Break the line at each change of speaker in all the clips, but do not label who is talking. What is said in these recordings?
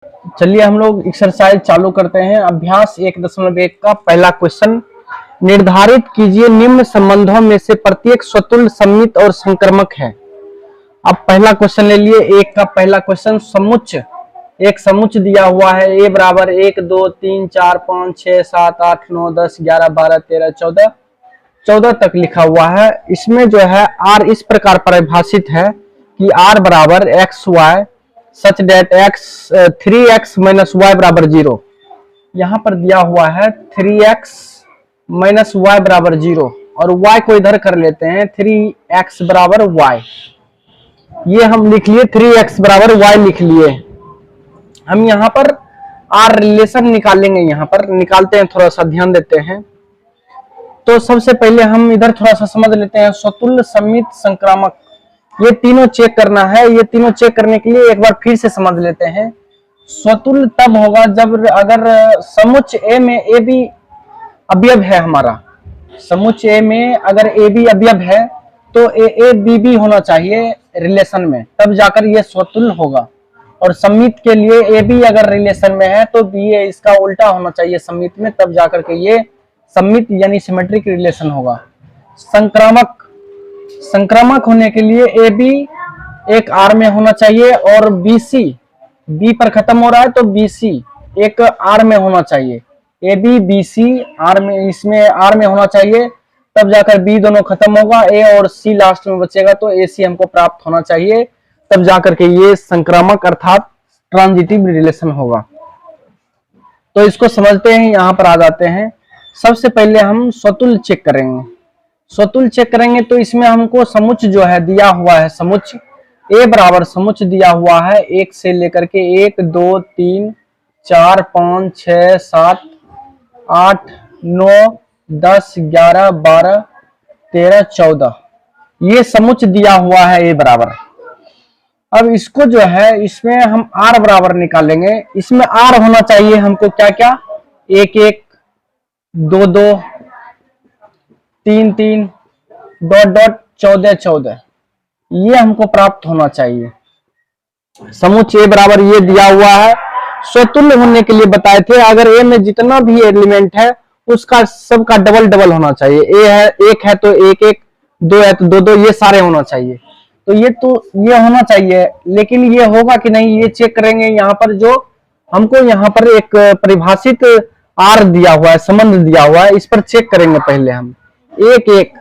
चलिए हम लोग एक्सरसाइज चालू करते हैं। अभ्यास 1.1 का पहला क्वेश्चन, निर्धारित कीजिए निम्न संबंधों में से प्रत्येक स्वतुल्य सममित और संक्रामक है। अब पहला क्वेश्चन ले लिए। एक का पहला क्वेश्चन, समुच्च, एक समुच्च दिया हुआ है ए बराबर 1 2 3 4 5 6 7 8 9 10 11 12 13 14 तक लिखा हुआ है। इसमें जो है आर इस प्रकार परिभाषित है कि आर बराबर X Y such that X 3x minus Y बराबर 0। यहाँ पर दिया हुआ है 3x माइनस वाई बराबर 0 और y को इधर कर लेते हैं 3x बराबर y। ये हम लिख लिए 3x बराबर y लिख लिए। हम यहाँ पर आर रिलेशन निकालेंगे। यहाँ पर निकालते हैं, थोड़ा सा ध्यान देते हैं। तो सबसे पहले हम इधर थोड़ा सा समझ लेते हैं। स्वतुल्य सममित संक्रामक, ये तीनों चेक करना है। ये तीनों चेक करने के लिए एक बार फिर से समझ लेते हैं। स्वतुल्य तब होगा जब अगर समुच्च ए में ए बी अवयव है हमारा, समुच्च ए में अगर ए बी अवयव है तो ए ए बी बी होना चाहिए रिलेशन में, तब जाकर ये स्वतुल्य होगा। और सममित के लिए ए बी अगर रिलेशन में है तो बी ए इसका उल्टा होना चाहिए सममित में, तब जाकर के ये सममित यानी सिमेट्रिक रिलेशन होगा। संक्रामक, संक्रामक होने के लिए ए बी एक आर में होना चाहिए और बी सी, बी पर खत्म हो रहा है तो बी सी एक आर में होना चाहिए। A B B C R में, इसमें आर में होना चाहिए, तब जाकर बी दोनों खत्म होगा, ए और सी लास्ट में बचेगा तो ए सी हमको प्राप्त होना चाहिए, तब जाकर के ये संक्रामक अर्थात ट्रांजिटिव रिलेशन होगा। तो इसको समझते हैं, यहां पर आ जाते हैं। सबसे पहले हम स्वतुल्य चेक करेंगे। स्वतुल्य चेक करेंगे तो इसमें हमको समुच्च जो है दिया हुआ है, समुच्च ए बराबर समुच्च दिया हुआ है 1 से लेकर के 1 2 3 4 5 6 7 8 9 10 11 12 13 14, ये समुच्च दिया हुआ है ए बराबर। अब इसको जो है इसमें हम आर बराबर निकालेंगे। इसमें आर होना चाहिए हमको क्या क्या, 1 1 2 2 3 3 डॉट डॉट 14 14, ये हमको प्राप्त होना चाहिए। समुच्च ए बराबर ये दिया हुआ है। स्वतुल्य होने के लिए बताए थे, अगर ए में जितना भी एलिमेंट है उसका सबका डबल डबल होना चाहिए। ए है 1 है तो 1 1, 2 है तो 2 2, ये सारे होना चाहिए। तो ये होना चाहिए, लेकिन ये होगा कि नहीं ये चेक करेंगे। यहाँ पर जो हमको यहाँ पर एक परिभाषित आर दिया हुआ है, संबंध दिया हुआ है, इस पर चेक करेंगे। पहले हम 1 1,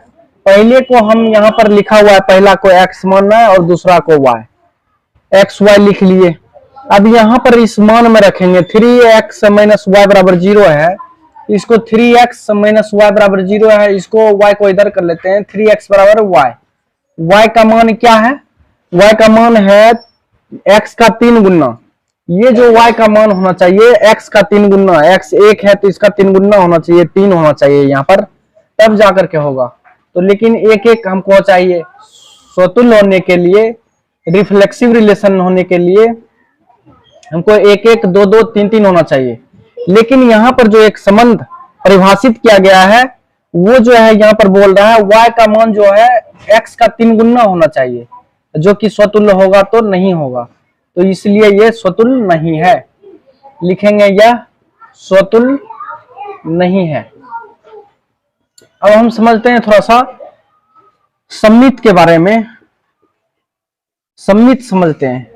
पहले को हम यहाँ पर लिखा हुआ है, पहला को x मानना है और दूसरा को y, x y लिख लिए। अब यहाँ पर इस मान में रखेंगे 3x माइनस वाई बराबर 0 है, इसको 3x माइनस वाई बराबर 0 है, इसको y को इधर कर लेते हैं 3x बराबर y। y का मान क्या है, y का मान है x का 3 गुना। ये जो y का मान होना चाहिए x का 3 गुना, x 1 है तो इसका 3 गुना होना चाहिए, 3 होना चाहिए यहाँ पर, तब जाकर के होगा। तो लेकिन 1 1 हमको चाहिए। स्वतुल्य होने के लिए, रिफ्लेक्सिव रिलेशन होने के लिए हमको 1 1 2 2 3 3 होना चाहिए। लेकिन यहाँ पर जो एक संबंध परिभाषित किया गया है वो जो है यहाँ पर बोल रहा है y का मान जो है x का 3 गुना होना चाहिए, जो कि स्वतुल्य होगा तो नहीं होगा, तो इसलिए ये स्वतुल्य नहीं है। लिखेंगे यह स्वतुल्य नहीं है। अब हम समझते हैं थोड़ा सा सममित के बारे में। सममित समझते हैं।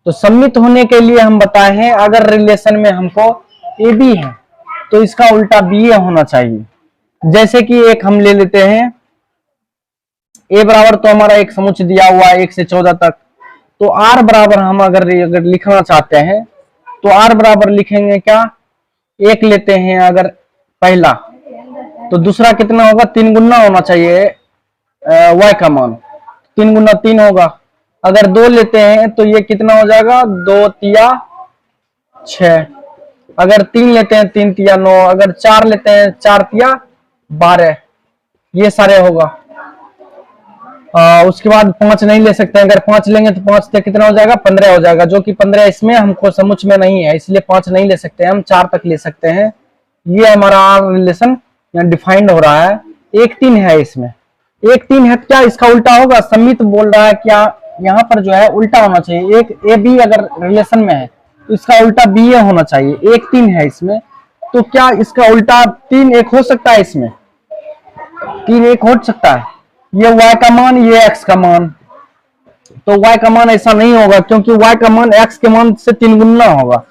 तो सममित होने के लिए हम बताए हैं, अगर रिलेशन में हमको ए बी है तो इसका उल्टा बी ए होना चाहिए। जैसे कि एक हम ले लेते हैं, ए बराबर तो हमारा एक समुच्च दिया हुआ है 1 से 14 तक, तो आर बराबर हम अगर लिखना चाहते हैं तो आर बराबर लिखेंगे क्या, 1 लेते हैं अगर पहला, तो दूसरा कितना होगा, 3 गुना होना चाहिए y का मान, 3 गुना 3 होगा। अगर 2 लेते हैं तो ये कितना हो जाएगा, 2 तिया 6, अगर 3 लेते हैं 3 तिया 9, अगर 4 लेते हैं 4 तिया 12, ये सारे होगा। उसके बाद 5 नहीं ले सकते हैं, अगर 5 लेंगे तो 5 से कितना हो जाएगा, 15 हो जाएगा, जो कि 15 इसमें हमको समुच्च में नहीं है, इसलिए 5 नहीं ले सकते हैं, हम 4 तक ले सकते हैं। ये हमारा रिलेशन यहाँ डिफाइंड हो रहा है। 1 3 है, इसमें 1 3 है, क्या इसका उल्टा होगा, सममित बोल रहा है, क्या यहाँ पर जो है उल्टा होना चाहिए। एक ए बी अगर रिलेशन में है तो इसका उल्टा बी ए होना चाहिए। 1 3 है इसमें, तो क्या इसका उल्टा 3 1 हो सकता है? इसमें 3 1 हो सकता है। ये y का मान, ये x का मान, तो y का मान ऐसा नहीं होगा, क्योंकि y का मान x के मान से 3 गुना होगा।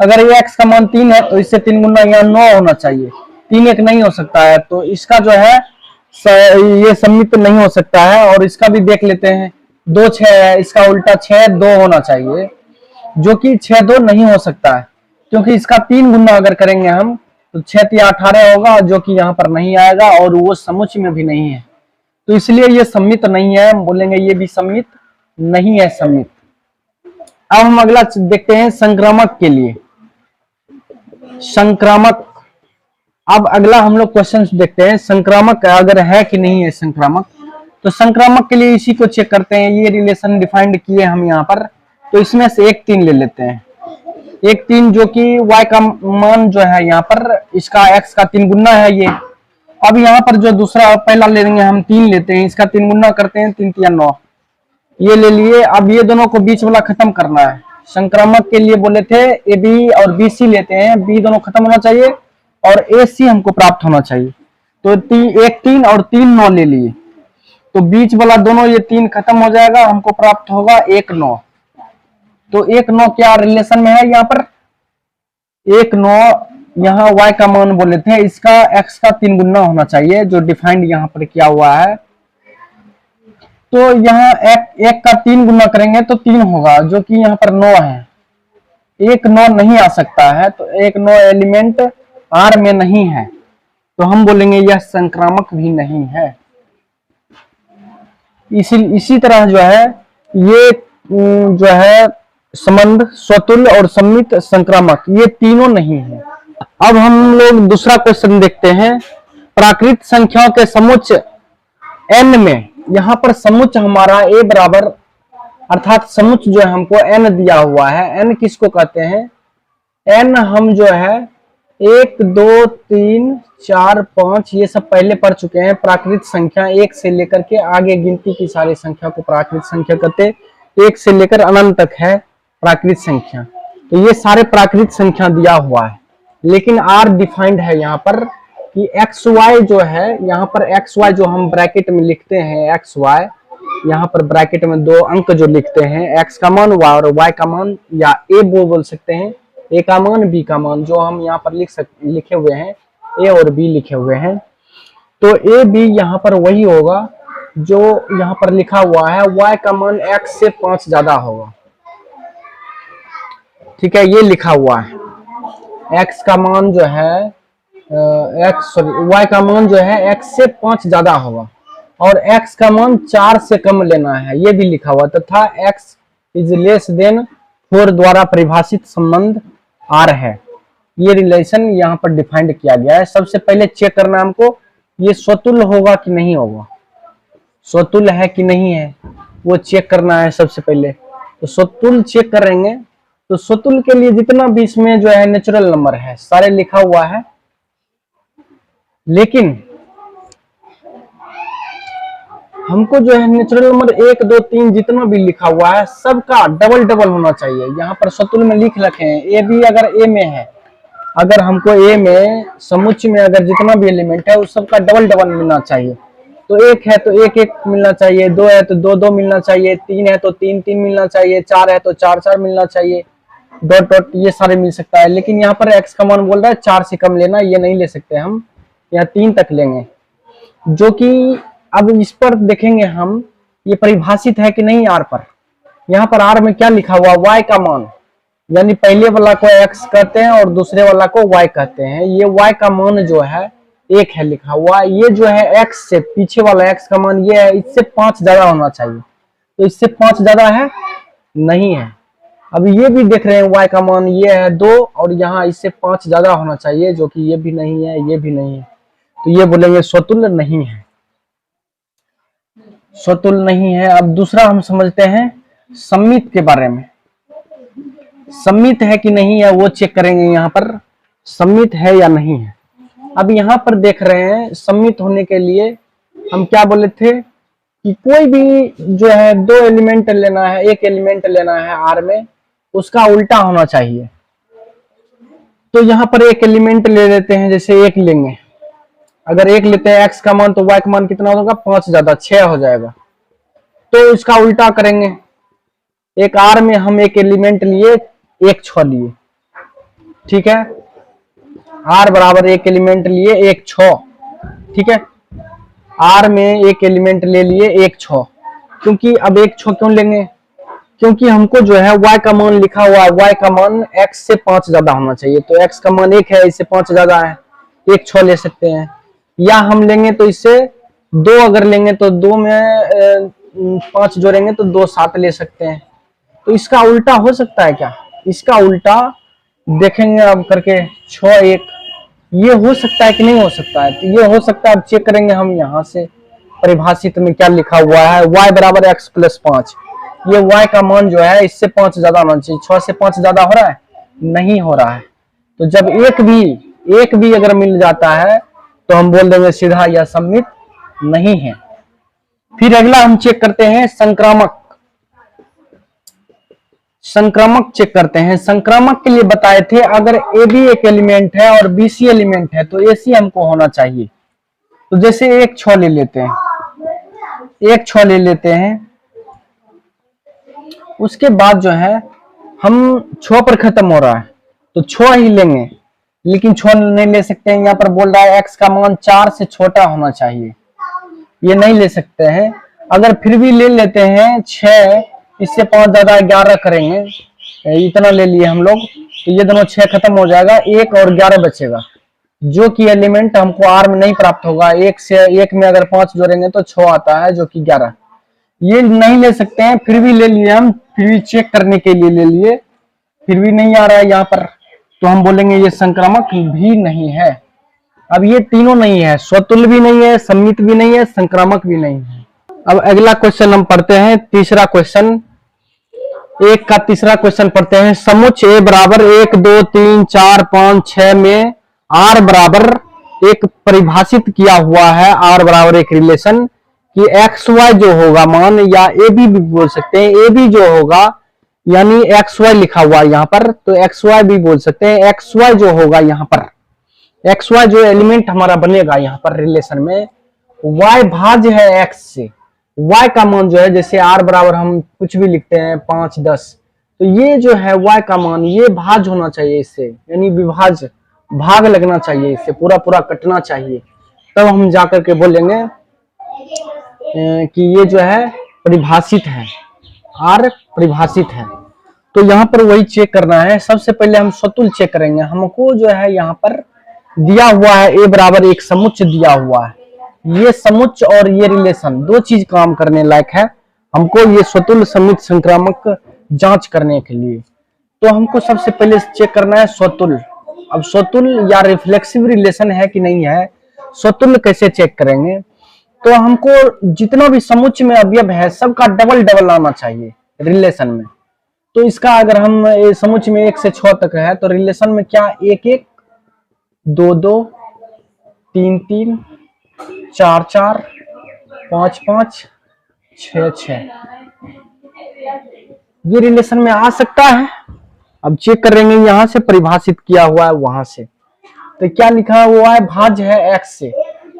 अगर ये x का मान 3 है तो इससे 3 गुना यहाँ 9 होना चाहिए, 3 1 नहीं हो सकता है। तो इसका जो है ये सम्मित नहीं हो सकता है। और इसका भी देख लेते हैं, 2 6 है, इसका उल्टा 6 2 होना चाहिए, जो कि 6 2 नहीं हो सकता है, क्योंकि इसका 3 गुना अगर करेंगे हम तो 6 3 18 होगा, जो कि यहाँ पर नहीं आएगा और वो समुच्चय में भी नहीं है, तो इसलिए ये सम्मित नहीं है। हम बोलेंगे ये भी सम्मित नहीं है, सम्मित। अब हम अगला देखते हैं संक्रामक के लिए। संक्रामक, अब अगला हम लोग क्वेश्चन देखते हैं, संक्रामक अगर है कि नहीं है संक्रामक। तो संक्रामक के लिए इसी को चेक करते हैं। ये रिलेशन डिफाइंड किए हम यहाँ पर, तो इसमें से 1 3 ले लेते हैं। 1 3 जो कि y का मान जो है यहाँ पर, इसका x का 3 गुना है ये। अब यहाँ पर जो दूसरा पहला ले लेंगे हम, 3 लेते हैं, इसका 3 गुना करते हैं, 3 3 9, ये ले लिए। अब ये दोनों को बीच वाला खत्म करना है। संक्रामक के लिए बोले थे ए बी और बी सी लेते हैं, बी दोनों खत्म होना चाहिए और ए सी हमको प्राप्त होना चाहिए। तो 1 3 और 3 9 ले लिए, तो बीच वाला दोनों ये 3 खत्म हो जाएगा, हमको प्राप्त होगा 1 9। तो 1 9 क्या रिलेशन में है यहाँ पर? 1 9 यहाँ y का मान बोले थे, इसका x का 3 गुना होना चाहिए, जो डिफाइंड यहाँ पर किया हुआ है। तो यहाँ 1 का 3 गुना करेंगे तो 3 होगा, जो कि यहाँ पर 9 है। 1 9 नहीं आ सकता है, तो 1 9 एलिमेंट R में नहीं है, तो हम बोलेंगे यह संक्रामक भी नहीं है। इसी तरह जो है ये जो है संबंध स्वतुल्य और सम्मित संक्रामक, ये तीनों नहीं है। अब हम लोग दूसरा क्वेश्चन देखते हैं। प्राकृत संख्याओं के समुच्चय n में, यहाँ पर समुच्चय हमारा a बराबर, अर्थात समुच्चय जो है हमको n दिया हुआ है। n किसको कहते हैं? n हम जो है 1 2 3 4 5 ये सब पहले पढ़ चुके हैं। प्राकृत संख्या 1 से लेकर के आगे गिनती की सारी संख्या को प्राकृत संख्या कहते, 1 से लेकर अनंत तक है प्राकृत संख्या। तो ये सारे प्राकृत संख्या दिया हुआ है, लेकिन R डिफाइंड है यहाँ पर कि एक्स वाई जो है, यहाँ पर एक्स वाई जो हम ब्रैकेट में लिखते हैं, एक्स वाई यहाँ पर ब्रैकेट में 2 अंक जो लिखते हैं, एक्स का मान और वाई का मान, या ए बोल सकते हैं, ए का मान बी का मान, जो हम यहाँ पर लिखे हुए हैं, ए और बी लिखे हुए हैं। तो ए बी यहाँ पर वही होगा जो यहाँ पर लिखा हुआ है, y का मान x से 5 ज्यादा होगा। ठीक है, ये लिखा हुआ है, x का मान जो है y का मान जो है x से 5 ज्यादा होगा और x का मान 4 से कम लेना है, ये भी लिखा हुआ। तथा x इज लेस देन 4 द्वारा परिभाषित संबंध R है। ये रिलेशन यहाँ पर डिफाइंड किया गया है। सबसे पहले चेक करना हमको, ये स्वतुल्य होगा कि नहीं होगा, स्वतुल्य है कि नहीं है, वो चेक करना है सबसे पहले। तो स्वतुल्य चेक करेंगे, तो स्वतुल्य के लिए जितना भी इसमें जो है नेचुरल नंबर है सारे लिखा हुआ है, लेकिन हमको जो है नेचुरल नंबर 1 2 3 जितना भी लिखा हुआ है सबका डबल डबल होना चाहिए। यहाँ पर स्वतुल्य में लिख रखे हैं ए बी, अगर ए में है, अगर हमको ए में समुच्चय में अगर जितना भी एलिमेंट है उस सबका डबल डबल मिलना चाहिए। तो 1 है तो 1 1 मिलना चाहिए, 2 है तो 2 2 मिलना चाहिए, 3 है तो 3 3 मिलना चाहिए, 4 है तो 4 4 मिलना चाहिए, डॉट डॉट ये सारे मिल सकता है। लेकिन यहाँ पर x का मान बोल रहा है 4 से कम लेना, ये नहीं ले सकते हम, यहाँ 3 तक लेंगे। जो कि अब इस पर देखेंगे हम, ये परिभाषित है कि नहीं R पर। यहाँ पर R में क्या लिखा हुआ, y का मान, यानी पहले वाला को x कहते हैं और दूसरे वाला को y कहते हैं। ये y का मान जो है 1 है लिखा हुआ, ये जो है x से पीछे वाला x का मान ये है, इससे 5 ज्यादा होना चाहिए। तो इससे 5 ज्यादा है, नहीं है। अब ये भी देख रहे हैं y का मान ये है 2 और यहाँ इससे 5 ज्यादा होना चाहिए, जो कि ये भी नहीं है, ये भी नहीं है। तो ये बोलेंगे स्वतुल्य नहीं है, स्वतुल्य नहीं है। अब दूसरा हम समझते हैं सम्मित के बारे में। सम्मित है कि नहीं है वो चेक करेंगे, यहाँ पर सम्मित है या नहीं है। अब यहाँ पर देख रहे हैं सम्मित होने के लिए हम क्या बोले थे कि कोई भी जो है 2 एलिमेंट लेना है, 1 एलिमेंट लेना है R में, उसका उल्टा होना चाहिए। तो यहाँ पर एक एलिमेंट ले लेते हैं, जैसे एक लेंगे, अगर एक लेते हैं x का मान तो y का मान कितना होगा, 5 ज्यादा 6 हो जाएगा। तो इसका उल्टा करेंगे, एक r में हम एक एलिमेंट लिए, एक 6 लिए, ठीक है, r बराबर एक एलिमेंट लिए एक 6, ठीक है, r में एक एलिमेंट ले लिए एक 6, क्योंकि अब एक 6 क्यों लेंगे, क्योंकि हमको जो है y का मान लिखा हुआ है, y का मान x से 5 ज्यादा होना चाहिए, तो x का मान 1 है, इससे 5 ज्यादा है, एक 6 ले सकते हैं, या हम लेंगे तो इससे 2 अगर लेंगे तो 2 में 5 जोड़ेंगे तो 2 7 ले सकते हैं। तो इसका उल्टा हो सकता है क्या, इसका उल्टा देखेंगे अब करके 6 1, ये हो सकता है कि नहीं हो सकता है, तो ये हो सकता है। अब चेक करेंगे हम यहाँ से परिभाषित में क्या लिखा हुआ है, y बराबर x प्लस 5, ये y का मान जो है इससे 5 ज्यादा होना चाहिए, 6 से 5 ज्यादा हो रहा है, नहीं हो रहा है। तो जब एक भी अगर मिल जाता है तो हम बोल देंगे सीधा या सममित नहीं है। फिर अगला हम चेक करते हैं संक्रामक चेक करते हैं। संक्रामक के लिए बताए थे, अगर ए बी एक एलिमेंट है और बी सी एलिमेंट है तो ए सी हमको होना चाहिए। तो जैसे एक 6 ले लेते हैं, एक 6 ले लेते हैं, उसके बाद जो है हम 6 पर खत्म हो रहा है तो 6 ही लेंगे, लेकिन 6 नहीं ले सकते हैं, यहाँ पर बोल रहा है x का मान 4 से छोटा होना चाहिए, ये नहीं ले सकते हैं। अगर फिर भी ले लेते हैं 6, इससे 5 ज्यादा 11 करेंगे, इतना ले लिए हम लोग, तो ये दोनों 6 खत्म हो जाएगा, 1 और 11 बचेगा, जो कि एलिमेंट हमको r में नहीं प्राप्त होगा। 1 से 1 में अगर 5 जोड़ेंगे तो 6 आता है, जो कि 11, ये नहीं ले सकते हैं। फिर भी ले लिए हम, फिर भी चेक करने के लिए ले लिए, फिर भी नहीं आ रहा है यहाँ पर, तो हम बोलेंगे ये संक्रामक भी नहीं है। अब ये तीनों नहीं है, स्वतुल्य भी नहीं है, सम्मित भी नहीं है, संक्रामक भी नहीं है। अब अगला क्वेश्चन हम पढ़ते हैं, तीसरा क्वेश्चन, एक का तीसरा क्वेश्चन पढ़ते हैं। समुच्च ए बराबर 1 2 3 4 5 6 में r बराबर एक परिभाषित किया हुआ है, r बराबर एक रिलेशन कि एक्स वाई जो होगा मान, या ए बी भी बोल सकते हैं, ए बी जो होगा यानी एक्स वाई लिखा हुआ है यहाँ पर, तो एक्स वाई भी बोल सकते हैं। एक्स वाई जो होगा यहाँ पर, एक्स वाई जो एलिमेंट हमारा बनेगा यहाँ पर रिलेशन में, y भाज्य है x से, y का मान जो है, जैसे r बराबर हम कुछ भी लिखते हैं 5 10, तो ये जो है y का मान ये भाज्य होना चाहिए इससे, यानी विभाज्य, भाग लगना चाहिए इससे, पूरा पूरा कटना चाहिए, तब हम जाकर के बोलेंगे कि ये जो है परिभाषित है, r परिभाषित है। तो यहाँ पर वही चेक करना है। सबसे पहले हम स्वतुल्य चेक करेंगे। हमको जो है यहाँ पर दिया हुआ है a बराबर एक समुच्च दिया हुआ है, ये समुच्च और ये रिलेशन दो चीज काम करने लायक है हमको, ये स्वतुल्य सम्मित संक्रामक जांच करने के लिए। तो हमको सबसे पहले चेक करना है स्वतुल्य। अब स्वतुल्य या रिफ्लेक्सिव रिलेशन है कि नहीं है, स्वतुल्य कैसे चेक करेंगे, तो हमको जितना भी समुच्च में अवयव है सबका डबल डबल आना चाहिए रिलेशन में। तो इसका अगर हम समुच्च में 1 से 6 तक है तो रिलेशन में क्या 1 1 2 2 3 3 4 4 5 5 6 6, ये रिलेशन में आ सकता है। अब चेक करेंगे यहां से परिभाषित किया हुआ है वहां से, तो क्या लिखा हुआ है, भाज्य है x से,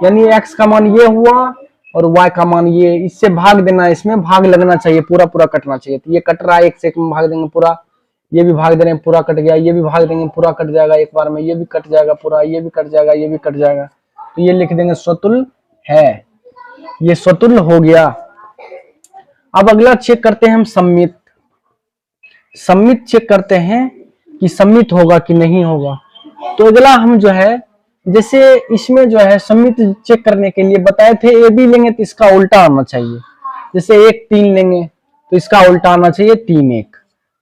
यानी x का मान ये हुआ और y का मान ये, इससे भाग देना, इसमें भाग लगना चाहिए, पूरा पूरा कटना चाहिए। तो ये कट रहा है, 1 से 1 में भाग देंगे पूरा, ये भी भाग दे रहे हैं पूरा कट गया, ये भी भाग देंगे पूरा कट जाएगा एक बार में, ये भी कट जाएगा पूरा, ये भी कट जाएगा, ये भी कट जाएगा, तो ये लिख देंगे स्वतुल्य है, ये स्वतुल्य हो गया। अब अगला चेक करते हैं हम सम्मित। सम्मित चेक करते हैं कि सम्मित होगा कि नहीं होगा। तो अगला हम जो है, जैसे इसमें जो है सम्मित चेक करने के लिए बताए थे, ए बी लेंगे तो इसका उल्टा आना चाहिए, जैसे 1 3 लेंगे तो इसका उल्टा आना चाहिए 3 1।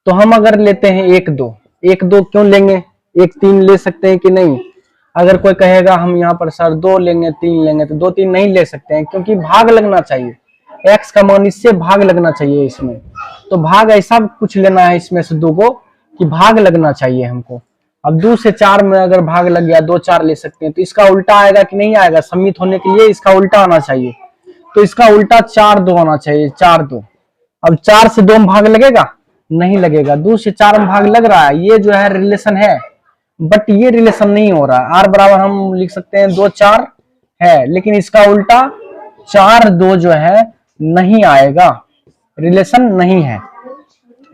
तो हम अगर लेते हैं 1 2, 1 2 क्यों लेंगे, 1 3 ले सकते हैं कि नहीं। अगर कोई कहेगा हम यहाँ पर सर 2 लेंगे 3 लेंगे, तो 2 3 नहीं ले सकते हैं, क्योंकि भाग लगना चाहिए, x का मान इससे भाग लगना चाहिए इसमें। तो भाग ऐसा कुछ लेना है इसमें से 2 को कि भाग लगना चाहिए हमको। अब 2 से 4 में अगर भाग लग गया 2 4 ले सकते हैं, तो इसका उल्टा आएगा कि नहीं आएगा, सम्मित होने के लिए इसका उल्टा आना चाहिए। तो इसका उल्टा 4 2 आना चाहिए, 4 2। अब 4 से 2 में भाग लगेगा, नहीं लगेगा, 2 से 4 में भाग लग रहा है, ये जो है रिलेशन है। बट ये रिलेशन नहीं हो रहा। आर बराबर हम लिख सकते हैं 2 4 है, लेकिन इसका उल्टा 4 2 जो है नहीं आएगा, रिलेशन नहीं है।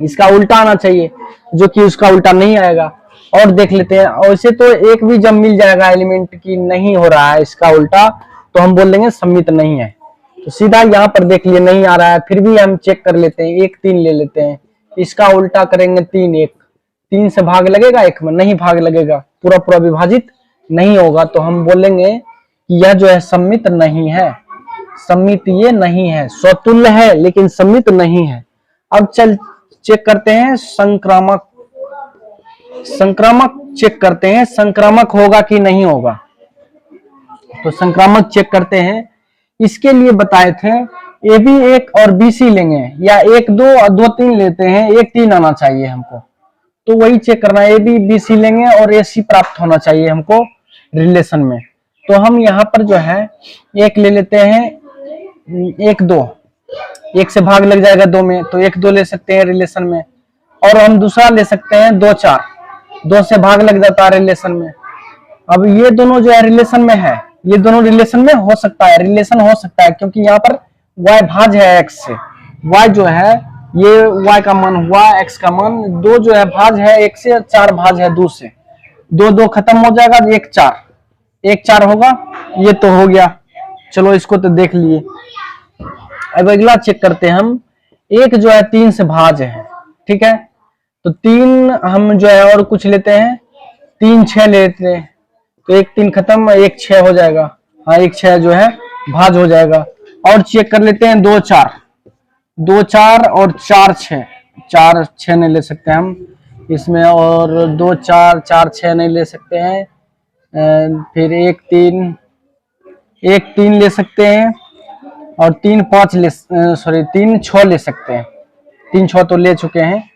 इसका उल्टा आना चाहिए, जो कि उसका उल्टा नहीं आएगा। और देख लेते हैं, वैसे तो एक भी जब मिल जाएगा एलिमेंट की नहीं हो रहा है इसका उल्टा, तो हम बोल देंगे सम्मित नहीं है। तो सीधा यहाँ पर देख लिए नहीं आ रहा है, फिर भी हम चेक कर लेते हैं, 1 3 ले लेते हैं। इसका उल्टा करेंगे 3 1, 3 से भाग लगेगा 1 में, नहीं भाग लगेगा, पूरा पूरा विभाजित नहीं होगा। तो हम बोलेंगे कि यह जो है सम्मित नहीं है, सम्मित ये नहीं है, स्वतुल्य है लेकिन सम्मित नहीं है। अब चल चेक करते हैं संक्रामक, संक्रामक चेक करते हैं संक्रामक होगा कि नहीं होगा। तो संक्रामक चेक करते हैं, इसके लिए बताए थे ए बी 1 और बी सी लेंगे, या 1 2 और 2 3 लेते हैं, 1 3 आना चाहिए हमको। तो वही चेक करना है, ए बी बी सी लेंगे और ए सी प्राप्त होना चाहिए हमको रिलेशन में। तो हम यहाँ पर जो है 1 ले लेते हैं, 1 2, 1 से भाग लग जाएगा 2 में, तो 1 2 ले सकते हैं रिलेशन में। और हम दूसरा ले सकते हैं 2 4, 2 से भाग लग जाता है रिलेशन में। अब ये दोनों जो है रिलेशन में है, ये दोनों रिलेशन में हो सकता है, रिलेशन हो सकता है, क्योंकि यहाँ पर y भाज है x से, y जो है ये y का मान हुआ, x का मान, 2 जो है भाज है 1 से, 4 भाज है 2 से, 2 2 खत्म हो जाएगा, 1 4, 1 4 होगा, ये तो हो गया। चलो इसको तो देख लिए। अब अगला चेक करते हैं हम, 1 जो है 3 से भाज है, ठीक है। तो 3 हम जो है और कुछ लेते हैं, 3 6 लेते हैं, तो 1 3 खत्म, 1 6 हो जाएगा। हाँ 1 6 जो है भाज हो जाएगा। और चेक कर लेते हैं 2 4, 2 4 और 4 6, 4 6 नहीं ले सकते हम इसमें, और 2 4 4 6 नहीं ले सकते हैं। फिर 1 3, 1 3 ले सकते हैं, और 3 5 ले, सॉरी 3 6 ले सकते हैं, 3 6 तो ले चुके हैं।